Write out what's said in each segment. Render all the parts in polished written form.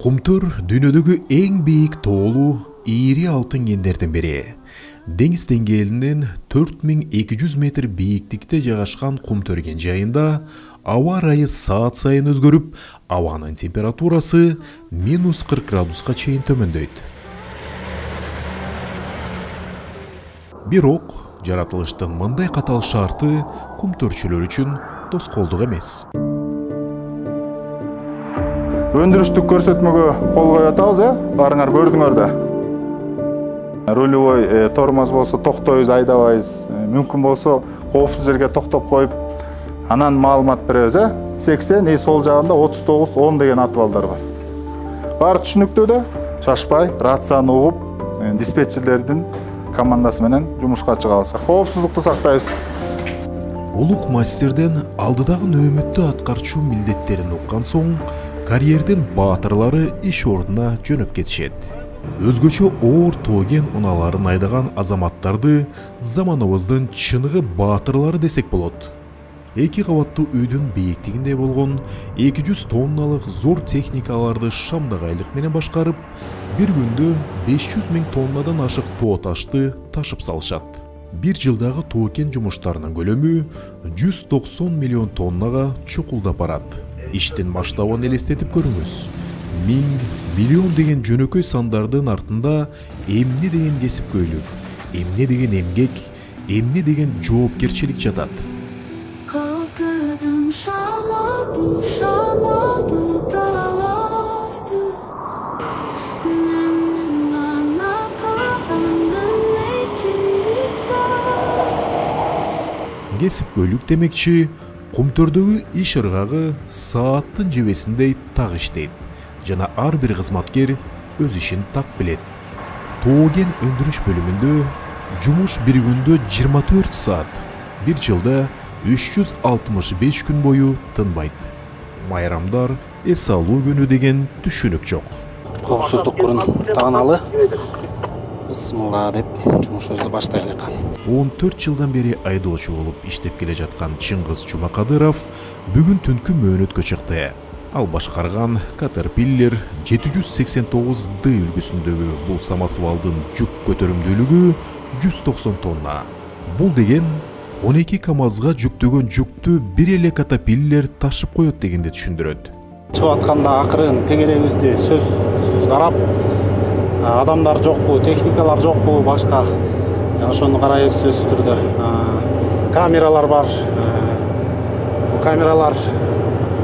Кумтөр дүйнөдөгү эң бийик тоолуу ийри алтын кендердин бири. Деңиз деңгээлинен 4200 метр бийиктикте жайгашкан Кумтөр кен жайында аба ырайы саат сайын өзгөрүп, абанын температурасы -40 градуска чейин төмөндөйт. Бирок жаратылыштын мындай катал шарты кумтөрчүлөр үчүн тоскоолдук эмес. Өндүрүштүк көрсөтмөгө кол коюп атабыз, барыңар көрдүңөр да. Рулевой тормоз болсо токтойбуз, айдабайбыз. Мүмкүн болсо коопсуз жерге токтоп коюп, анан маалымат беребиз, 80, сол жагында 39, 10 деген атыбалдар бар. Баары түшүнүктүү да, шашпай, рацияны угуп, диспетчерлердин командасы менен жумушка чыгабыз. Коопсуздукту сактайбыз. Улук мастерден алдыдагы нөөмөттү аткарчу милдеттерин уккан соң, карьердин баатырлары иш ордуна жөнөп кетишет. Өзгөчө оор тоо кен унааларын айдаган азаматтарды заманыбыздын чыныгы баатырлары десек болот. 2 кабаттуу үйдүн бийиктигинде болгон 200 тонналык зор техникаларды шамдагайлык менен башкарып, бир күндө 500 000 тоннадан ашык тоо ташты ташып салышат. Бир жылдагы тоо кен жумуштарынын көлөмү 190 миллион тоннага чукулдап барат. Иштин масштабын элестетип көрүңүз. 1000, миллион деген жөнөкөй сандардын артында эмне деген кесипкөйлүк, эмне деген эмгек, эмне деген жоопкерчилик жатат. Кесипкөйлүк демекчи, Кумтөрдөгү иш ыргагы сааттын жебесиндей так иштейт жана ар бир кызматкер өз ишин так билет. Тоо кен өндүрүш бөлүмүндө жумуш бир күндө 24 саат, бир жылда 365 күн бою тынбайт. Майрамдар, эс алуу күнү деген түшүнүк жок. Коопсуздук курун тааналы. Бисмилла деп жумушубузду баштай элек. 14 жылдан бери айдоочу болуп иштеп келе жаткан Чыңгыз Чумакадыров бүгүн түнкү мөөнөткө чыкты. Ал башкарган Caterpillar 789D үлгүсүндөгү бул самосвалдын жүк көтөрүмдүүлүгү 190 тонна. Бул деген 12 КАМАЗга жүктөгөн жүктү бир эле Caterpillar ташып коет дегенди түшүндүрөт. Чыгып атканда акырын тегерегибизди сөзсүз карап, адамдар жокпу, техникалар жокпу, башка ошону карайбыз сөзсүз түрдө. Камералар бар. Бул камералар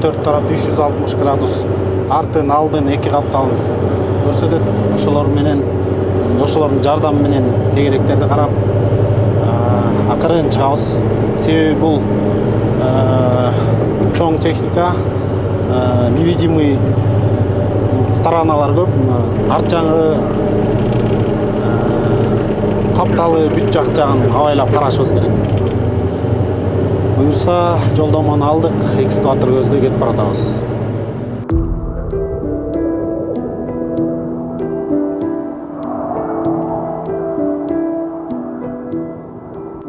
4 тарап 360 градус артын, алдын, 2 капталын көрсөтөт. Ошолор менен, ошолордун жардамы менен тегеректерди карап, акырын чыгабыз. Себеби бул чоң техника, невидимый стороналар көп, арт жагы, капталы бүт жагын абайлап карашыбыз керек. Буюрса, жолдомону алдык, экскаватор көздөй кетип баратабыз.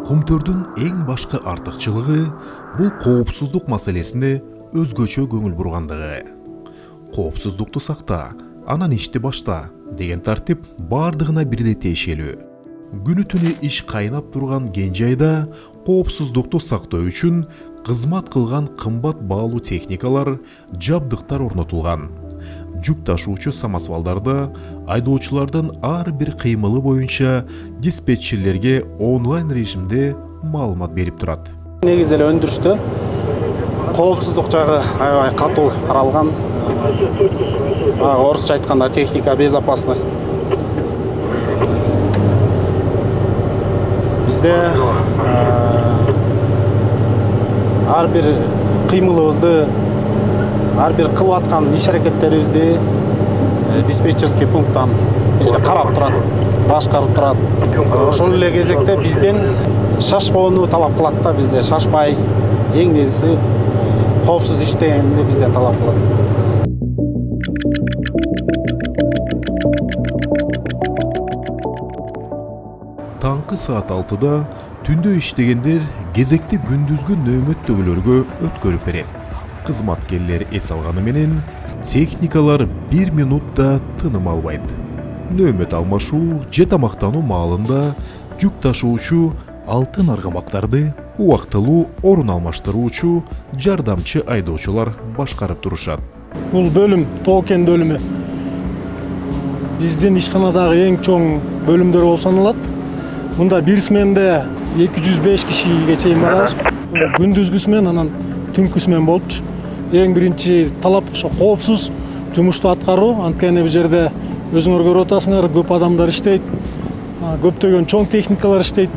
Кумтөрдүн эң башкы артыкчылыгы бул коопсуздук маселесине өзгөчө көңүл бургандыгы. Коопсуздукту сакта, анан ишти башта деген тартип бардыгына бирдей тиешелүү. Күнү түнү иш кайнап турган кен жайда коопсуздукту сактоо үчүн кызмат кылган кымбат баалуу техникалар, жабдыктар орнотулган. Жүк ташуучу самосвалдарда айдоочулардын ар бир кыймылы боюнча диспетчерлерге онлайн режимде маалымат берип турат. Негизи эле өндүрүштө коопсуздук жагы аябай катуу каралган. Орусча айтканда техника безопасность. Бизде ар бир кыймылыбызды, ар бир кылып аткан иш аракеттерибизди диспетчерский пункттан бизде карап турат, башкарып турат. Ошол эле кезекте бизден шашпоону талап кылат да, бизде шашпай, эң негизгиси коопсуз иштегенди бизден талап кылат. Таңкы саат 6-да түндө иштегендер кезекти күндүзгү нөөмөт төгөлөргө өткөрүп берет. Кызматкерлер эс алганы менен техникалар 1 минутта тыным албайт. Нөөмөт алмашуу же тамактануу маалында жүк ташуучу алтын аргамактарды убактылуу орун алмаштыруучу жардамчы айдоочулар башкарып турушат. Бул бөлүм Тоо-Кен бөлүмү биздин ишканадагы эң чоң бөлүмдөр болуп саналат. Мында бир сменде 205 кишиге чейин барабыз. Күндүзгүсү менен анан түнкүсү менен болчу. Эң биринчи талап ошо коопсуз жумушту аткаруу. Анткени бул жерде өзүңөр көрүп атасыңар, көп адамдар иштейт. Көптөгөн чоң техникалар иштейт.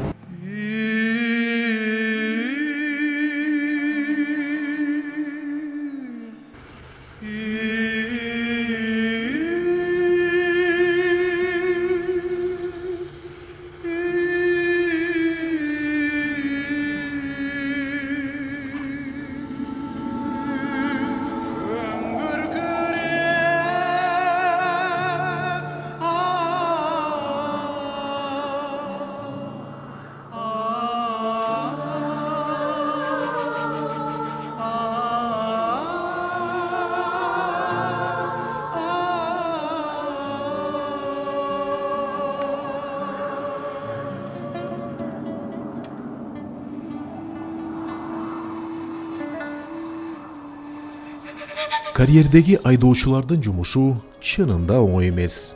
Карьердеги айдоочулардын жумушу чынында оңой эмес.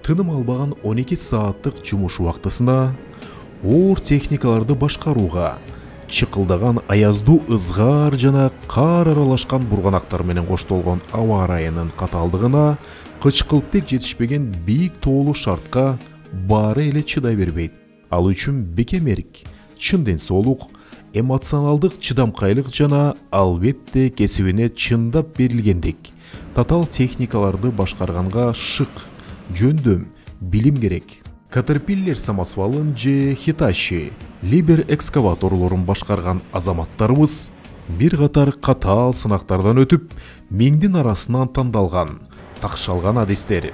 Тыным албаган 12 сааттык жумуш убактысына оор техникаларды башкарууга, чыкылдаган аяздуу ызгар жана кар аралашкан бурганактар менен коштолгон аба ырайынын катаалдыгына, кычкылтек жетишпеген бийик тоолуу шартка баары эле чыдай бербейт. Ал үчүн бекемерик, чын ден соолук, эмоционалдык чыдамкайлык жана албетте кесибине чындап берилгендик. Татаал техникаларды башкарганга шык, жөндөм, билим керек. Caterpillar самосвалын же Hitachi, Liber экскаваторлорун башкарган азаматтарыбыз бир катар катаал сынактардан өтүп, миңдин арасынан тандалган, такшалган адистер.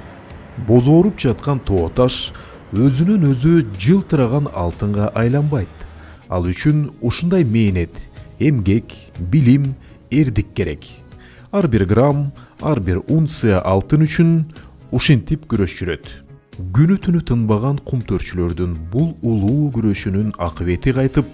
Бозооруп жаткан тоо таш өзүнөн өзү жылтыраган алтынга айланбайт. Ал үчүн ушундай мээнет, эмгек, билим, эрдик керек. Ар бир грамм, ар бир унция алтын үчүн ушинтип күрөш жүрөт. Күнү түнү тынбаган кумтөрчүлөрдүн бул улуу күрөшүнүн акыбети кайтып,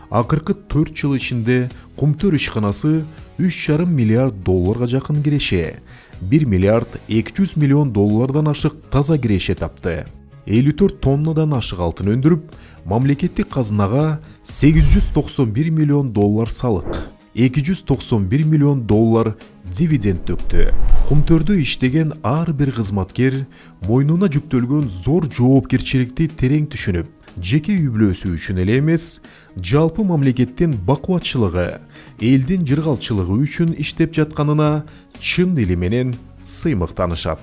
акыркы 4 жыл ичинде кумтөр ишканасы 3,5 миллиард долларга жакын киреше, 1 миллиард 200 миллион доллардан ашык таза киреше тапты. 54 тоннадан ашык алтын өндүрүп, мамлекеттик казынага 891 миллион доллар салык, 291 миллион доллар дивиденд төктү. Кумтөрдө иштеген ар бир кызматкер мойнуна жүктөлгөн зор жоопкерчиликти терең түшүнүп, жеке үй бүлөсү үчүн эле эмес, жалпы мамлекеттин бакубатчылыгы, элдин жыргалчылыгы үчүн иштеп жатканына чын дили менен сыймыктанышат.